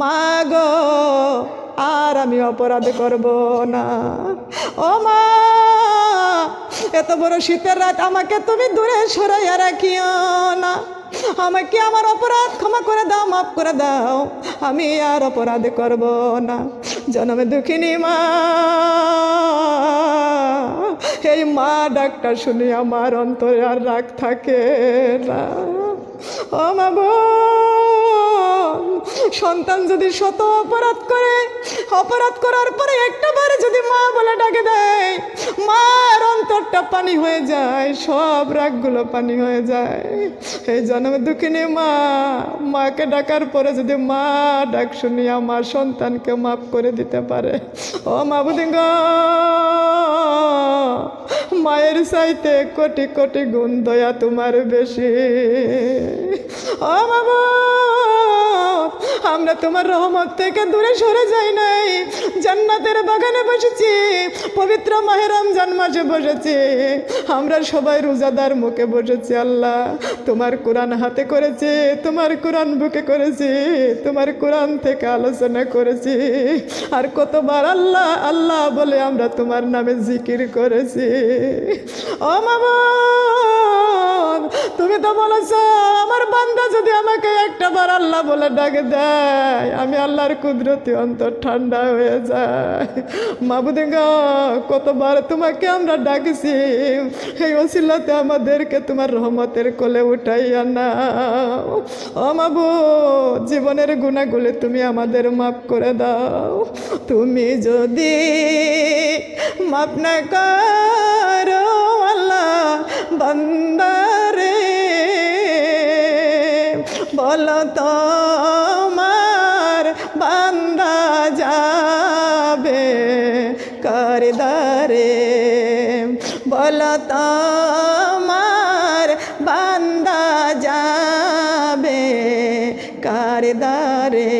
মা গো আর আমি অপরাধ করব না। ও মা, এত বড় শীতের রাত আমাকে তুমি দূরে সরাইয়া রাখিও না। আমাকে আমার অপরাধ ক্ষমা করে দাও, মাফ করে দাও, আমি আর অপরাধ করব না। জন্মে দুঃখিনী মা, এই মা ডাকটা শুনি আমার অন্তরে আর রাগ থাকে না। ও মা বোন, সন্তান যদি শত অপরাধ করে, অপরাধ করার পরে একটা বারে যদি মা বলে ডাকে দেয়, মার অন্তরটা পানি হয়ে যায়, সব রাগগুলো পানি হয়ে যায়। এই জন্মে দুঃখিনী মা, মাকে ডাকার পরে যদি মা ডাক শুনি আমার সন্তানকে মাফ করে দিতে পারে, ও মা বুদিঙ্গ, মায়ের চাইতে কোটি কোটি গুণ দয়া তোমার বেশি। ও বাবা, আমরা তোমার রহমত থেকে দূরে সরে যাই নাই, জান্নাতের বাগানে বসেছি, পবিত্র মাহে রমজান মাসে বসেছি, আমরা সবাই রোজাদার মুখে বসেছি। আল্লাহ, তোমার কোরআন হাতে করেছি, তোমার কোরআন বুকে করেছি, তোমার কোরআন থেকে আলোচনা করেছি, আর কতবার আল্লাহ আল্লাহ বলে আমরা তোমার নামে জিকির করেছি। ও বাবা, তুমি তো বলেছ আমার বান্দা যদি আমাকে একটা বার আল্লাহ বলে ডাকে দেয়, আমি আল্লাহর কুদরতি অন্তর ঠান্ডা হয়ে যায়। মাবুদিঙ্গ, কতবার তোমাকে আমরা ডাকছি, এই ওসিলাতে আমাদেরকে তোমার রহমতের কোলে উঠাইয়া নাও। ও মাবুদ, জীবনের গুনাহগুলো তুমি আমাদের মাফ করে দাও। তুমি যদি মাফ না করো আল্লাহ বান্দারে, বলো তোমার বান্দা যাবে কার দারে, বলো তোমার বান্দা যাবে কার দারে।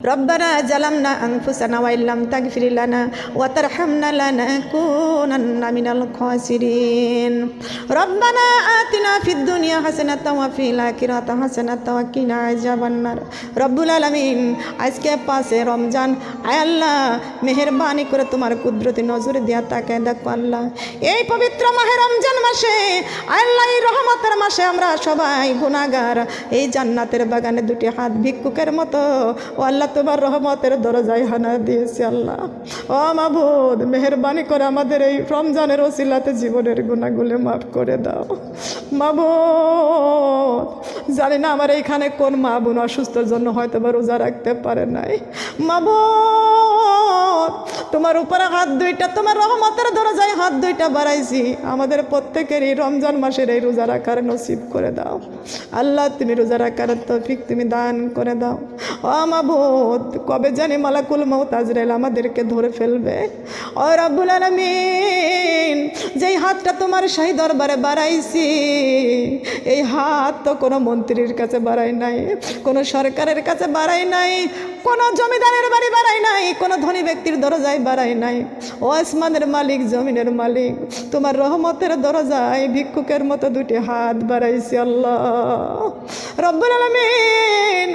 রব্বানা জালামনা আনফুসানা ওয়া ইল্লাম তাগফির লানা ওয়া তারহামনা লানাকুনান্না মিনাল খাসিরিন। রব্বানা আতিনা ফিদ দুনিয়া হাসানাতাও ওয়া ফিল আখিরাতি হাসানাতাও ওয়া কিনা আযাবান্নার। রব্বুল আলামিন, আজকে 5 রমজান, আয় আল্লাহ মেহেরবানি করে তোমার কুদরতি নজরে দিয়া তাকায় দেখো আল্লাহ, এই পবিত্র মাহে রমজান মাসে, আয় আল্লাহ এই রহমতের মাসে আমরা সবাই গুনাহগার, এই জান্নাতের বাগানে দুটি হাত ভিক্ষুকের মতো ও আল্লাহ তোমার রহমতের দরজায় হানা দিয়েছি। আল্লাহ, ও মাবুদ, মেহেরবানি করে আমাদের এই রমজানের ওসিলাতে জীবনের গুনাহগুলো মাফ করে দাও। মাবুদ, জানি না আমার এইখানে কোন মা বোন অসুস্থর জন্য হয়তো বা রোজা রাখতে পারে নাই। মাবুদ, তোমার উপরে হাত দুইটা, তোমার রহমতের দরজায় হাত দুইটা বাড়াইছি, আমাদের প্রত্যেকেরই রমজান মাসের এই রোজা রাখার নসিব করে দাও। আল্লাহ, তুমি রোজা রাখার তৌফিক তুমি দান করে দাও। ও মাবুদ, কবে জানি মালাকুল মউত আজরাইল আমাদেরকে ধরে ফেলবে। ও রব্বুল আলামিন, যেই হাতটা তোমার শাহী দরবারে বাড়াইছি, এই হাত তো কোনো মন্ত্রীর কাছে বাড়াই নাই, কোনো সরকারের কাছে বাড়াই নাই, কোনো জমিদারের বাড়ি বাড়াই নাই, কোনো ধনী ব্যক্তির দরজায় বাড়াই নাই। ও আসমানের মালিক, জমিনের মালিক, তোমার রহমতের দরজায় ভিক্ষুকের মতো দুটি হাত বাড়াইছি। আল্লাহ রব্বুল আলামিন,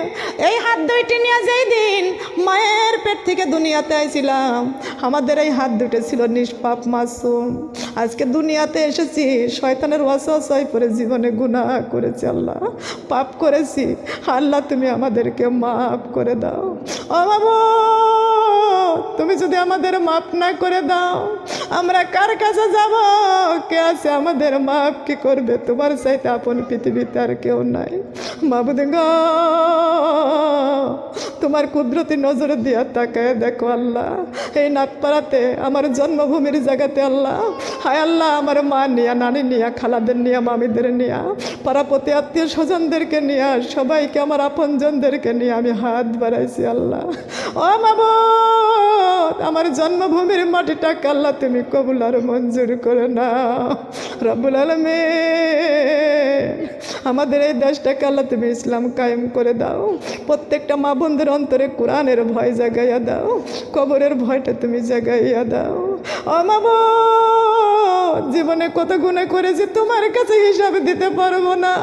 এই হাত দুইটি নিয়ে যেই দিন মায়ের পেট থেকে দুনিয়াতে আইছিলাম, আমাদের এই হাত দুটো ছিল নিষ্পাপ মাসুম। আজকে দুনিয়াতে এসেছি, শয়তানের ওয়াসওয়াসায় পড়ে জীবনে গুনাহ করেছি, আল্লাহ পাপ করেছি। আল্লাহ, তুমি আমাদেরকে মাফ করে দাও। ও বাবা, তুমি যদি আমাদের মাফ না করে দাও, আমরা কার কাছে যাব? কে আছে আমাদের মাফ কি করবে? তোমার চাইতে আপন পৃথিবীতে আর কেউ নাই। মাবুদ গো, তোমার কুদরতি নজরে দিয়া তাকায় দেখো আল্লাহ, এই নাথপাড়াতে আমার জন্মভূমির জায়গাতে আল্লাহ, হায় আল্লাহ, আমার মা নিয়া, নানি নিয়া, খালাদের নিয়া, মামিদের নিয়া, পাড়াপতি আত্মীয় স্বজনদেরকে নিয়ে, সবাইকে আমার আপনজনদেরকে নিয়ে আমি হাত বাড়াইছি। আল্লাহ, ও মাবুদ, আমার জন্মভূমির মাটিটাকে আল্লাহ তুমি কবুল আর মঞ্জুর করে নাও। রব্বুল আলামিন, আমাদের এই দেশটাকে আল্লাহ তুমি ইসলাম কায়েম করে দাও। প্রত্যেকটা মা বোনদের অন্তরে কোরআনের ভয় জাগাইয়া দাও, কবরের ভয়টা তুমি জাগাইয়া দাও। ও মাবুদ, জীবনে কত গুনাহ করেছি তোমার কাছে হিসাব দিতে পারবো না।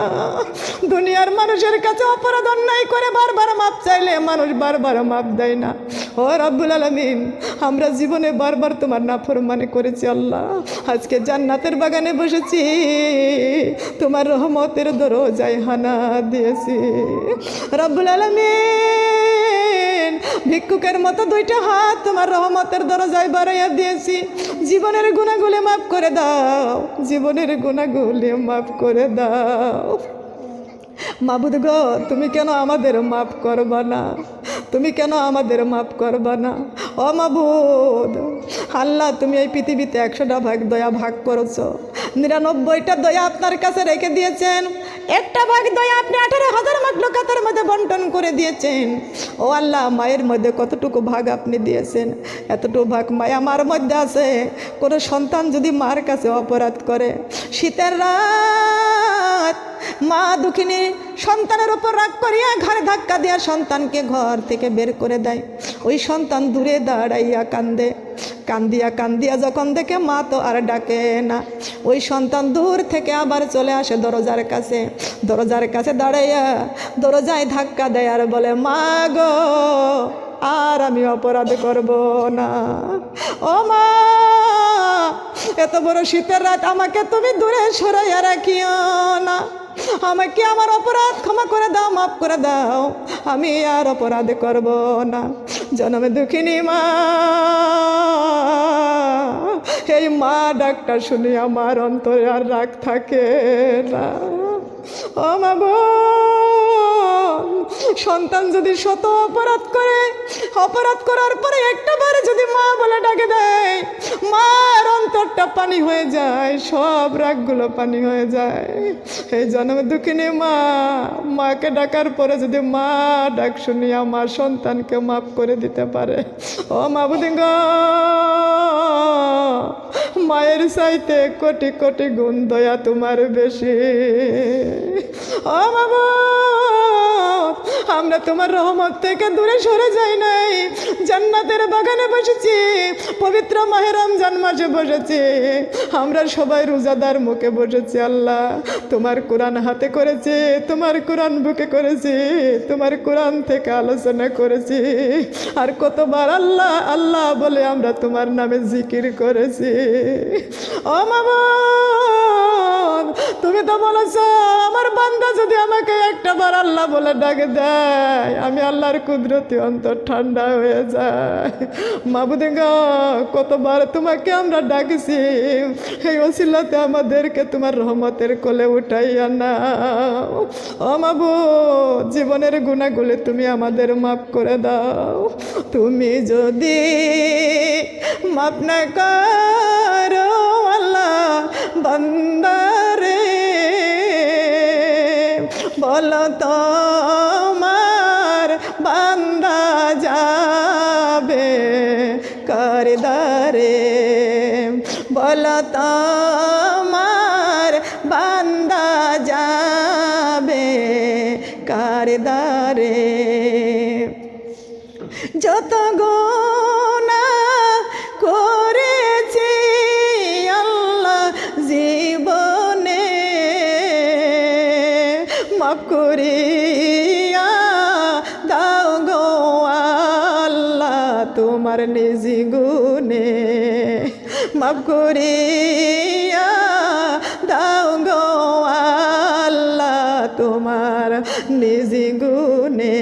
দুনিয়ার মানুষের কাছে অপরাধ অন্যায় করে বারবার মাপ চাইলে মানুষ বারবার মাপ দেয় না। ও রব্বুল আলামিন, আমরা জীবনে বারবার তোমার নাফরমানি করেছি আল্লাহ। আজকে জান্নাতের বাগানে বসেছি, তোমার রহমতের দরজায় হানা দিয়েছি। রব্বুল আলামিন, ভিক্ষুকের মতো দুইটা হাত তোমার রহমতের দরজায় বাড়াইয়া দিয়েছি। জীবনের গুনাহগুলি মাফ করে দাও, জীবনের গুনাহগুলি মাফ করে দাও। মাবুদ গো, তুমি কেন আমাদের মাফ করবা না? তুমি কেন আমাদের মাফ করবা না? ও মাবুদ আল্লাহ, তুমি এই পৃথিবীতে 100টা ভাগ দয়া ভাগ করেছো, 99টা দয়া আপনার কাছে রেখে দিয়েছেন, একটা ভাগ দয়া আপনি 18,000 মাখলুকাতের মধ্যে বন্টন করে দিয়েছেন। ও আল্লাহ, মায়ের মধ্যে কতটুকু ভাগ আপনি দিয়েছেন, এতটুকু ভাগ মায়া মার মধ্যে আছে। কোনো সন্তান যদি মার কাছে অপরাধ করে, শীতের রাত মা দুঃখিনী সন্তানের উপর রাগ করিয়া ঘাড়ে ধাক্কা দিয়া সন্তানকে ঘর থেকে বের করে দেয়। ওই সন্তান দূরে দাঁড়াইয়া কান্দে, কান্দিয়া কান্দিয়া যখন দেখে মা তো আর ডাকে না, ওই সন্তান দূর থেকে আবার চলে আসে দরজার কাছে। দরজার কাছে দাঁড়াইয়া দরজায় ধাক্কা দেয় আর বলে, মা গো, আর আমি অপরাধ করব না। ও মা, এত বড় শীতের রাত আমাকে তুমি দূরে সরাইয়া রাখিও না, আমাকে আমার অপরাধ ক্ষমা করে দাও, মাফ করে দাও, আমি আর অপরাধ করব না। জনমে দুঃখিনী মা, এই মা ডাকটা শুনি আমার অন্তরে আর রাগ থাকে না। ও মা গো, সন্তান যদি শত অপরাধ করে, অপরাধ করার পরে একটা বারে যদি মা বলে ডাকে দেয়, মার অন্তরটা পানি হয়ে যায়, সব রাগগুলো পানি হয়ে যায়। এই জন্মে দুঃখিনী মা, মাকে ডাকার পরে যদি মা ডাক শুনিয়া মা সন্তানকে মাফ করে দিতে পারে, ও মাবুদ গো, মায়ের চাইতে কোটি কোটি গুণ দয়া তোমার বেশি। ও মাবুদ, আমরা তোমার রহমত থেকে দূরে সরে যাই নাই, জান্নাতের বাগানে বসেছি, পবিত্র মাহে রমজান মাসে বসেছি, আমরা সবাই রোজাদার মুখে বসেছি। আল্লাহ, তোমার কোরআন হাতে করেছি, তোমার কোরআন বুকে করেছি, তোমার কোরআন থেকে আলোচনা করেছি, আর কতবার আল্লাহ আল্লাহ বলে আমরা তোমার নামে জিকির করেছি। ও মাবুদ, তুমি তো বলেছ আমার বান্দা যদি আমাকে একটা বার আল্লাহ বলে ডাকে দেয়, আমি আল্লাহর কুদরতি অন্তর ঠান্ডা হয়ে যায়। মাবুদ গো, কতবার তোমাকে আমরা ডাকেছি, এই ওসিলাতে আমাদেরকে তোমার রহমতের কোলে উঠাইয়া নাও। ও মাবুদ, জীবনের গুনাহগুলি তুমি আমাদের মাফ করে দাও। তুমি যদি মাফ না করো আল্লাহ বান্দারে, বলো তোমার বান্দা যাবে কারদারে, বলো তোমার বান্দা যাবে কারদারে। যত গুনাহ করেছি আল্লাহ জীবনে, মাফ করিয়া দাও গো আল্লাহ তোমার নিজ গুণে, মাফ করিয়া দাও গো আল্লাহ তোমার নিজ গুণে।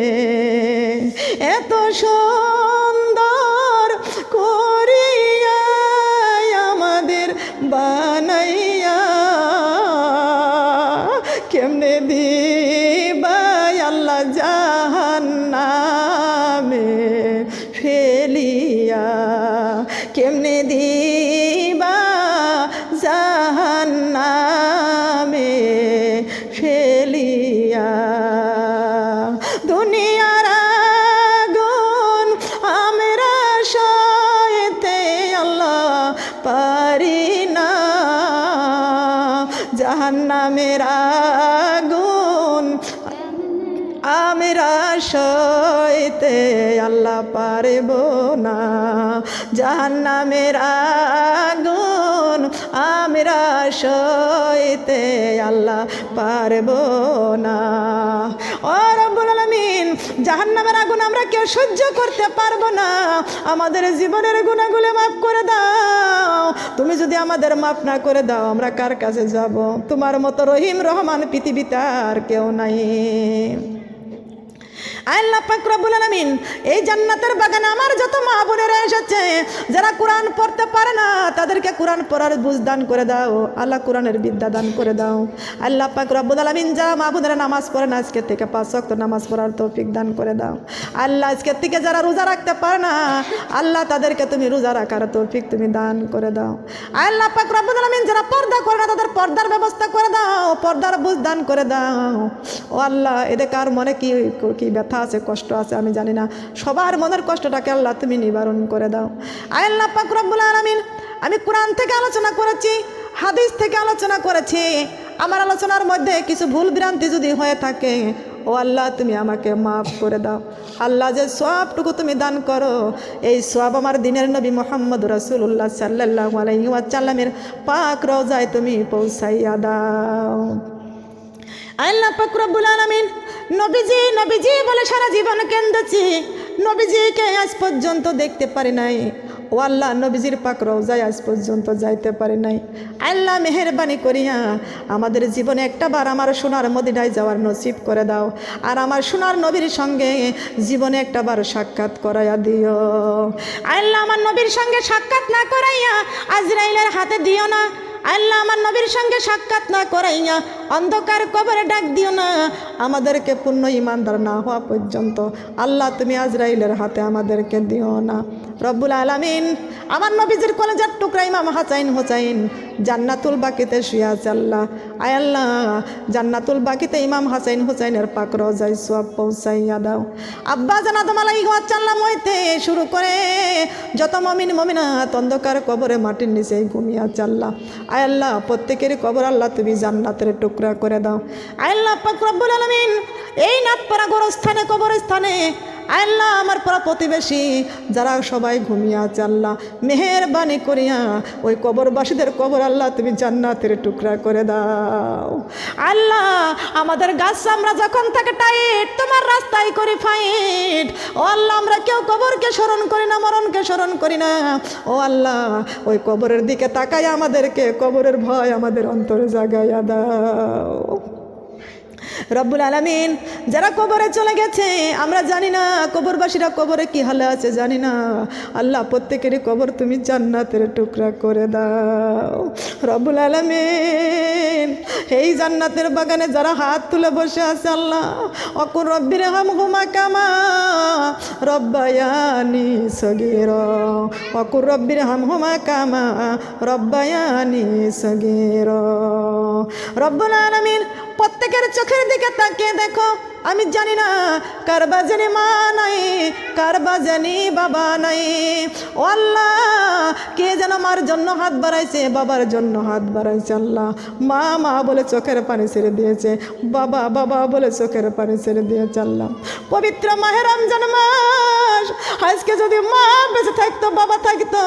এত সুন্দর করিয়া আমাদের বানাইয়া, কেমনে দিবা আল্লাহ জাহান্নামে ফেলিয়া, কেমনে দিবা জাহান্নামে ফেলিয়া। দুনিয়ার আগুন আমরা সইতে আল্লাহ পারি না, জাহান্নামের আগুন আমরা সইতে আল্লাহ পারব না, জাহান্নামের আগুন আমরা সইতে আল্লাহ পারব না। ও রব্বুল আলামিন, জাহান্নামের আগুন আমরা কেউ সহ্য করতে পারবো না। আমাদের জীবনের গুনাহগুলো মাফ করে দাও। তুমি যদি আমাদের মাফ না করে দাও আমরা কার কাছে যাব? তোমার মতো রহিম রহমান পৃথিবীতে আর কেউ নাই। আল্লাহ পাক রব্বুল আলামিন, এই জান্নাতের বাগানে আমার যত মা বোনেরা এসেছে যারা কোরআন পড়তে পারে না তাদেরকে কোরআন পড়ার বুঝ দান করে দাও। আল্লাহ কোরআনের বিদ্যা দান করে দাও। আল্লাহ পাক রব্বুল আলামিন, যারা মা বোনেরা নামাজ পড়ে না আজকে থেকে 5 ওয়াক্ত নামাজ পড়ার তৌফিক দান করে দাও। আল্লাহ আজকে থেকে যারা রোজা রাখতে পারে না আল্লাহ তাদেরকে তুমি রোজা রাখার তৌফিক তুমি দান করে দাও। আল্লাহ পাক রব্বুল আলামিন, যারা পর্দা করে না তাদের পর্দার ব্যবস্থা করে দাও, পর্দার বুঝ দান করে দাও। ও আল্লাহ, এদের কার মনে কি কি ব্যথা আছে, কষ্ট আছে আমি জানি না, সবার মনের কষ্টটাকে আল্লাহ তুমি নিবারণ করে দাও। আল্লাহ পাক রব্বুল আলামিন, আমি কোরআন থেকে আলোচনা করেছি, হাদিস থেকে আলোচনা করেছি, আমার আলোচনার মধ্যে কিছু ভুল ভ্রান্তি যদি হয়ে থাকে ও আল্লাহ তুমি আমাকে মাফ করে দাও। আল্লাহ, যে সওয়াবটুকু তুমি দান করো এই সওয়াব আমার দিনের নবী মুহাম্মদ রাসূলুল্লাহ সাল্লাল্লাহু আলাইহি ওয়াসাল্লামের পাক রওজায় তুমি পৌঁছাইয়া দাও। আল্লাহ পাক রব্বুল আলামিন, নবীজি নবীজি বলে সারা জীবন কেন্দেছি, নবীজিকে আজ পর্যন্ত দেখতে পারি নাই। ও আল্লাহ, নবীজির পাক রওজায় আজ পর্যন্ত যাইতে পারি নাই। আল্লাহ মেহেরবানি করিয়া আমাদের জীবনে একটাবার আমার সোনার মদিনায় যাওয়ার নসিব করে দাও, আর আমার সোনার নবীর সঙ্গে জীবনে একটাবার সাক্ষাৎ করাইয়া দিও। আল্লাহ, আমার নবীর সঙ্গে সাক্ষাৎ না করাইয়া আজরাইলের হাতে দিও না। আল্লাহ, আমার নবীর সঙ্গে সাক্ষাৎ না করাইয়া অন্ধকার কবরে ডাক দিও না। আমাদেরকে পূর্ণ ইমানদার না হওয়া পর্যন্ত আল্লাহ তুমি আজরাইলের হাতে আমাদেরকে দিও না। রব্বুল আলামিন, আমার নবীজির কলেজার টুকরা ইমাম হাসাইন হোসাইন জান্নাতুল বাকিতে শুয়ে আছে। আল্লাহ, আয় আল্লাহ, জান্নাতুল বাকিতে ইমাম হাসাইন হোসাইনের পাক রওজায় সওয়াব পৌঁছাইয়া দাও। আব্বা জান আদম আলাইহিস সালাম হইতে শুরু করে যত মুমিন মুমিনাত অন্ধকার কবরে মাটির নিচে ঘুমিয়ে আছে আল্লাহ, আয় আল্লাহ প্রত্যেকের কবর আল্লাহ তুমি জান্নাতের টুকরা করে দাও। আয় আল্লাহ পাক রব্বুল আলামিন, এই নাথপাড়া গোরস্থানে কবরস্থানে আল্লাহ আমার পরা প্রতিবেশী যারা সবাই ঘুমিয়ে আছে আল্লাহ মেহেরবানি করিয়া ওই কবরবাসীদের কবর আল্লাহ তুমি জান্নাতের টুকরা করে দাও। আল্লাহ, আমাদের গাছ আমরা যখন থাকে টাইট তোমার রাস্তায় করি ফাইট। ও আল্লাহ, আমরা কেউ কবরকে স্মরণ করি না, মরণকে স্মরণ করি না। ও আল্লাহ, ওই কবরের দিকে তাকাই আমাদেরকে কবরের ভয় আমাদের অন্তরে জাগাইয়া দাও। রব্বুল আলামিন, যারা কবরে চলে গেছে আমরা জানি না, কবরবাসীরা কবরে কি হালে আছে জানি না। আল্লাহ প্রত্যেকেরই কবর তুমি জান্নাতের টুকরা করে দাও। রব্বুল আলামিন, এই জান্নাতের বাগানে যারা হাত তুলে বসে আছে আল্লাহ, অকুর রব্বির হামহুমা কামা রব্বায়ানি সগীরা, অকুর রব্বির হামহুমা কামা রব্বায়ানি সগীরা। রব্বুল আলামিন, প্রত্যেকের চোখের দিকে তাকিয়ে দেখো। আমি জানি না কার বাজানি মা নাই, কার বাজানি বাবা নাই। ও আল্লাহ, কে যেন মার জন্য হাত বাড়াইছে, বাবার জন্য হাত বাড়াইছে আল্লাহ। মা মা বলে চোখের পানি ছেড়ে দিয়েছে, বাবা বাবা বলে চোখের পানি ছেড়ে দিয়েছে আল্লাহ। পবিত্র মাহে রমজান মাস, আজকে যদি মা বেঁচে থাকতো, বাবা থাকতো,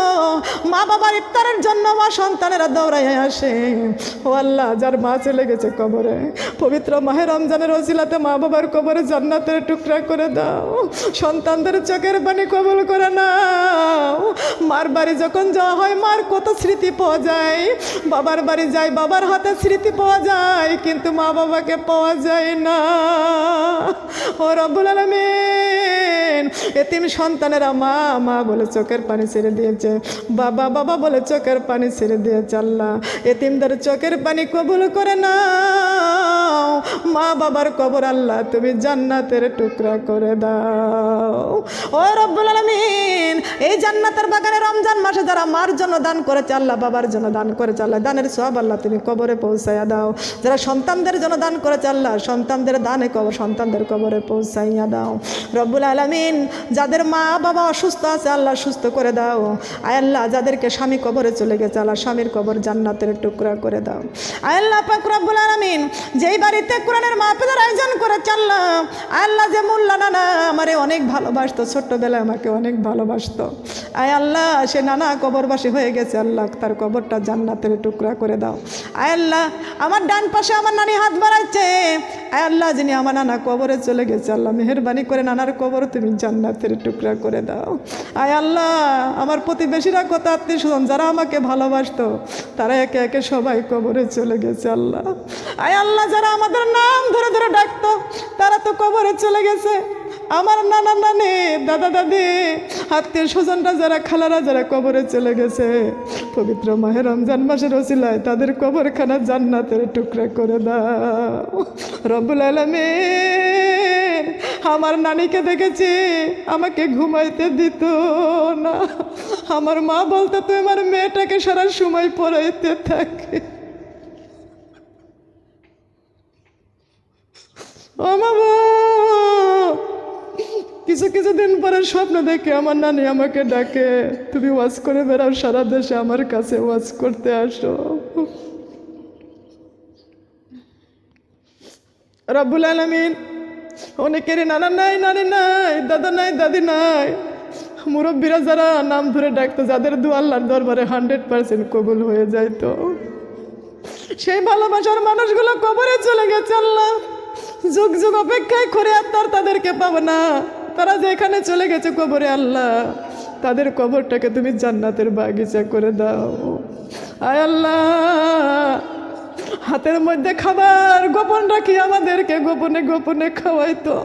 মা বাবার ইফতারের জন্য মা সন্তানেরা দৌড়াই আসে। ও আল্লাহ, যার মা চলে গেছে কবরে, পবিত্র মাহে রমজানের ওসিলাতে মা বাবার কবরে জান্নাতের টুকরা করে দাও। সন্তানদের চোখের পানি কবুল করে নাও। মার বাড়ি যখন যাওয়া হয় মার কত স্মৃতি পাওয়া যায়, বাবার বাড়ি যায় বাবার হাতে স্মৃতি পাওয়া যায়, কিন্তু মা বাবাকে পাওয়া যায় না। ও রব্বুল আলামিন, এতিম সন্তানেরা মা মা বলে চোখের পানি ছেড়ে দিয়েছে, বাবা বাবা বলে চোখের পানি ছেড়ে দিয়েছে আল্লাহ। এতিমদের চোখের পানি কবুল করে নাও। মা বাবার কবর আল্লাহ তুমি জান্নাতের টুকরা করে দাও। ও রব্বুল আলামিন, এই জান্নাতের বাগানে রমজান মাসে যারা মার জন্য দান করেছে আল্লাহ, বাবার জন্য দান করেছে আল্লাহ, দানের সওয়াব আল্লাহ তুমি কবরে পৌঁছাইয়া দাও। যারা সন্তানদের জন্য দান করেছে আল্লাহ, সন্তানদের দানে সন্তানদের কবরে পৌঁছাইয়া দাও রব্বুল আলামিন। যাদের মা বাবা অসুস্থ আছে আল্লাহ সুস্থ করে দাও। আয় আল্লাহ, যাদেরকে স্বামী কবরে চলে গেছে আল্লাহ স্বামীর কবর জান্নাতের টুকরা করে দাও। আয় আল্লাহ পাক রব্বুল আলামিন, যেই বাড়িতে কোরআনের মাহফিলের আয়োজন করেছে আল্লাহ, আয় আল্লাহ যে মোল্লা নানা আমারে অনেক ভালোবাসতো, ছোট্টবেলায় আমাকে অনেক ভালোবাসতো, আয় আল্লাহ সে নানা কবরবাসী হয়ে গেছে আল্লাহ, তার কবরটা জান্নাতের টুকরা করে দাও। আয় আল্লাহ, আমার ডান পাশে আমার নানি হাত বাড়াচ্ছে, আয় আল্লাহ যিনি আমার নানা কবরে চলে গেছে আল্লাহ মেহেরবানি করে নানার কবর তুমি জান্নাতের টুকরা করে দাও। আয় আল্লাহ, আমার প্রতিবেশীরা কত আত্মীয় স্বজন যারা আমাকে ভালোবাসতো তারা একে একে সবাই কবরে চলে গেছে আল্লাহ। আয় আল্লাহ, যারা আমাদের নাম ধরে ধরে ডাকতো তারা তো কবরে চলে গেছে। আমার নানা নানি দাদা দাদি আত্মীয় স্বজনরা যারা খালারা যারা কবরে চলে গেছে, পবিত্র মাহে রমজান মাসের ওসিলায় তাদের কবরখানা জান্নাতের টুকরা করে দাও রব্বুল আলামিন। আমার নানিকে দেখেছি আমাকে ঘুমাইতে দিত না, আমার মা বলতো তুই আমার মেয়েটাকে সারা সময় পড়াইতে থাকে। ও বাবা, কিছু দিন পরে স্বপ্ন দেখে আমার নানি আমাকে ডাকে, তুমি ওয়াজ করে বেড়াও সারা দেশে, আমার কাছে ওয়াজ করতে আসো। রব্বুল আলামিন, অনেকেরই নানা নাই, নানি নাই, দাদা নাই, দাদি নাই, মুরব্বীরা যারা নাম ধরে ডাকতো, যাদের দোয়া আল্লাহর দরবারে 100% কবুল হয়ে যাইতো, সেই ভালোবাসার মানুষগুলো কবরে চলে গেছে আল্লাহ। যুগ যুগ অপেক্ষায় করে আর তাদেরকে পাবো না, তারা যেখানে চলে গেছে কবরে আল্লাহ তাদের কবরটাকে তুমি জান্নাতের বাগিচা করে দাও। আয় আল্লাহ, হাতের মধ্যে খাবার গোপন রাখি আমাদেরকে গোপনে গোপনে খাওয়াইতো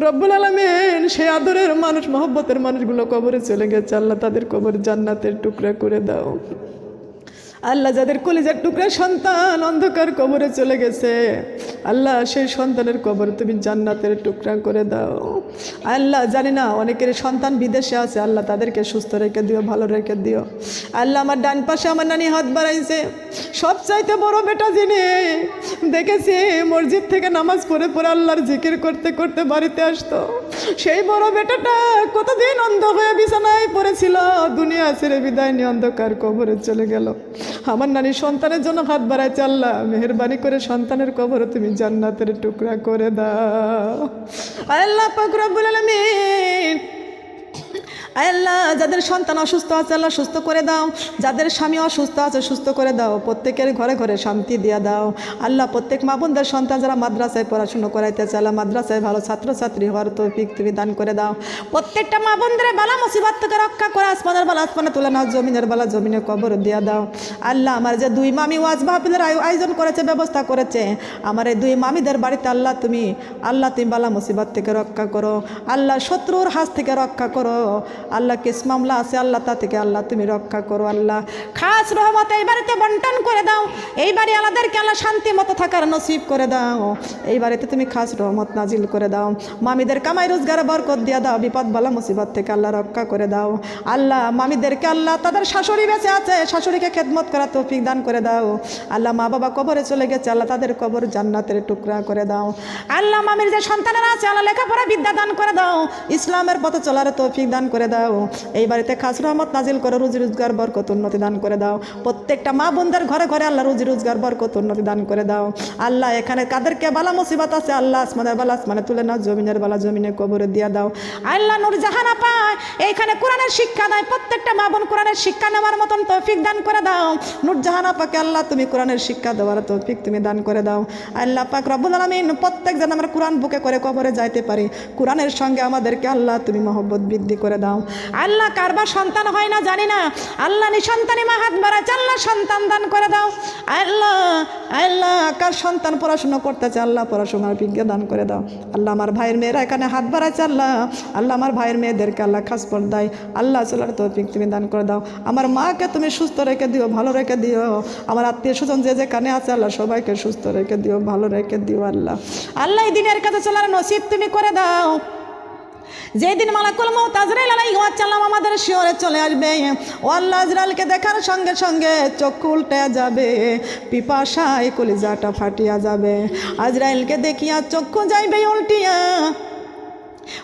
রব্বুল আলামিন। সেই আদরের মানুষ মহব্বতের মানুষগুলো কবরে চলে গেছে আল্লাহ, তাদের কবর জান্নাতের টুকরা করে দাও আল্লাহ। যাদের কলিজার টুকরা সন্তান অন্ধকার কবরে চলে গেছে আল্লাহ, সেই সন্তানের কবর তুমি জান্নাতের টুকরা করে দাও আল্লাহ। জানি না অনেকের সন্তান বিদেশে আছে আল্লাহ, তাদেরকে সুস্থ রেখে দিও, ভালো রেখে দিও আল্লাহ। আমার ডান পাশে আমার নানি হাত বাড়াইছে, সবচাইতে বড় বেটা যিনি দেখেছি মসজিদ থেকে নামাজ পড়ে পড়ে আল্লাহর জিকির করতে করতে বাড়িতে আসতো, সেই বড় বেটাটা কতদিন অন্ধ হয়ে বিছানায় পড়েছিল, দুনিয়া ছেড়ে বিদায় নিয়ে অন্ধকার কবরে চলে গেল। আমার নানি সন্তানের জন্য হাত বাড়াইছে আল্লাহ, মেহেরবানি করে সন্তানের কবর তুমি জান্নাতের টুকরা করে দাও আল্লাহ পাক রব্বুল আলামিন। আল্লাহ, যাদের সন্তান অসুস্থ আছে আল্লাহ সুস্থ করে দাও, যাদের স্বামী অসুস্থ আছে সুস্থ করে দাও, প্রত্যেকের ঘরে ঘরে শান্তি দিয়ে দাও আল্লাহ। প্রত্যেক মা বোনদের সন্তান যারা মাদ্রাসায় পড়াশুনো করাইতেছে আল্লাহ, মাদ্রাসায় ভালো ছাত্রছাত্রী হওয়ার তৌফিক তুমি দান করে দাও। প্রত্যেকটা মা বোনদের বালা মুসিবত থেকে রক্ষা করে, আসমানের বালা আসমানে তুলে নাও, জমিনের বালা জমিনে কবর দিয়া দাও আল্লাহ। আমার যে দুই মামি ওয়াজ মাহফিলের আয়োজন করেছে, ব্যবস্থা করেছে, আমার এই দুই মামিদের বাড়িতে আল্লাহ তুমি বালা মুসিবত থেকে রক্ষা করো আল্লাহ, শত্রুর হাত থেকে রক্ষা করো আল্লাহ। কেস মামলা আছে আল্লাহ, তা থেকে আল্লাহ তুমি রক্ষা করো আল্লাহ। খাস রহমত এই বাড়িতে বন্টন করে দাও, এই বাড়ি আমাদেরকে আল্লাহ শান্তি মতো থাকার নসিব করে দাও, এই বাড়িতে তুমি খাস রহমত নাজিল করে দাও। মামিদের কামাই রোজগারে বরকত দিয়ে দাও, বিপদ বালা মুসিবত থেকে আল্লাহ রক্ষা করে দাও আল্লাহ। মামিদেরকে আল্লাহ তাদের শাশুড়ি বেঁচে আছে, শাশুড়িকে খেদমত করা তৌফিক দান করে দাও আল্লাহ। মা বাবা কবরে চলে গেছে আল্লাহ, তাদের কবর জান্নাতের টুকরা করে দাও আল্লাহ। মামির যে সন্তানেরা আছে আল্লাহ, লেখাপড়া বিদ্যা দান করে দাও, ইসলামের পথে চলার তৌফিক দান করে দাও, এই বাড়িতে খাস রহমত নাজিল করে রুজি রোজগার বরকত উন্নতি দান করে দাও। প্রত্যেকটা মা বোনদের ঘরে ঘরে আল্লাহ রুজি রোজগার বরকত উন্নতি দান করে দাও আল্লাহ। এখানে কাদেরকে বালা মুসিবত আছে আল্লাহ, আসমানের বালা আসমানে তুলে নাও, জমিনের বালা জমিনে কবরে দিয়া দাও আল্লাহ। নূর জাহানা পায় এইখানে কোরআনের শিক্ষা দেয়, প্রত্যেকটা মা বোন কোরআনের শিক্ষা নেওয়ার মতন তৌফিক দান করে দাও। নূর জাহানা পাকে আল্লাহ তুমি কোরআনের শিক্ষা দেওয়ার তৌফিক তুমি দান করে দাও আল্লাহ পাক রব্বুল আলামিন। প্রত্যেক যেন আমরা কোরআন বুকে করে কবরে যাইতে পারি, কোরআনের সঙ্গে আমাদেরকে আল্লাহ তুমি মহব্বত বৃদ্ধি করে দাও আল্লাহ। কারবার সন্তান হয় না জানি না আল্লাহ, নিঃসন্তানী মা হাত বাড়াচ্ছে আল্লাহ, সন্তান দান করে দাও আল্লাহ। আল্লাহ, কার সন্তান পড়াশোনা করতেছে আল্লাহ, পড়াশোনার বিজ্ঞা দান করে দাও আল্লাহ। আমার ভাইয়ের মেয়েরা এখানে হাত বাড়াচ্ছে আল্লাহ, আল্লাহ আমার ভাইয়ের মেয়েদেরকে আল্লাহ খাস পর্দায় আল্লাহ চলার তৌফিক তুমি দান করে দাও। আমার মাকে তুমি সুস্থ রেখে দিও, ভালো রেখে দিও, আমার আত্মীয় স্বজন যে যেখানে আছে আল্লাহ সবাইকে সুস্থ রেখে দিও, ভালো রেখে দিও আল্লাহ। আল্লাহ এই দিনের কাছে চলার নসিব তুমি করে দাও যেদিন মালাকুল মউত আজরাইল আলাইহিস সালাম আমাদের শিয়রে চলে আসবে, ও আল্লাহ আজরাইলকে দেখার সঙ্গে সঙ্গে চক্ষু উল্টে যাবে, পিপাসায় কলিজাটা ফাটিয়া যাবে। আজরাইলকে দেখিয়া চক্ষু যাইবে উল্টিয়া,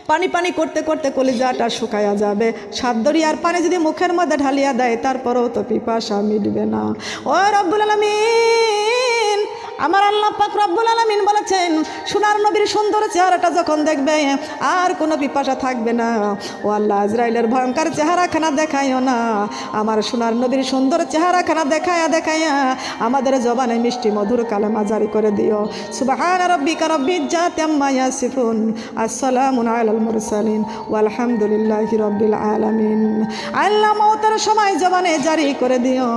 পানি পানি করতে করতে কলিজাটা শুকায়া যাবে। সাত দরিয়ার পানি যদি মুখের মধ্যে ঢালিয়া দেয় তারপরেও তো পিপাসা মিটবে না। ও রব্বুল আলামিন, আমার আল্লাহ পাক রব্বুল আলামিন বলেছেন, সোনার নবীর সুন্দর চেহারাটা যখন দেখবে আর কোনো পিপাসা থাকবে না। ও আল্লাহ, আজরাইলের ভয়ঙ্কর চেহারাখানা দেখাইও না, আমার সোনার নবীর সুন্দর চেহারাখানা দেখায়া দেখাইয়া আমাদের জবানে মিষ্টি মধুর কালেমা জারি করে দিও। সুবহান রাব্বিকা রাব্বিল ইজ্জাতি আম্মা ইয়াসিফুন, আসসালামু আলাল মুরসালিন, ওয়ালহামদুলিল্লাহি রাব্বিল আলামিন। আল্লাহ মওতের সময় জবানে জারি করে দিও,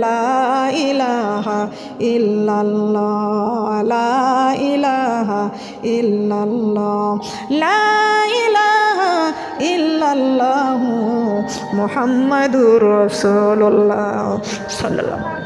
লা ইলাহা ইল্লাল্লাহ, লা ইলাহা ইল্লাল্লাহ, লা ইলাহা ইল্লাল্লাহু মুহাম্মাদুর রাসূলুল্লাহ সাল্লাল্লাহু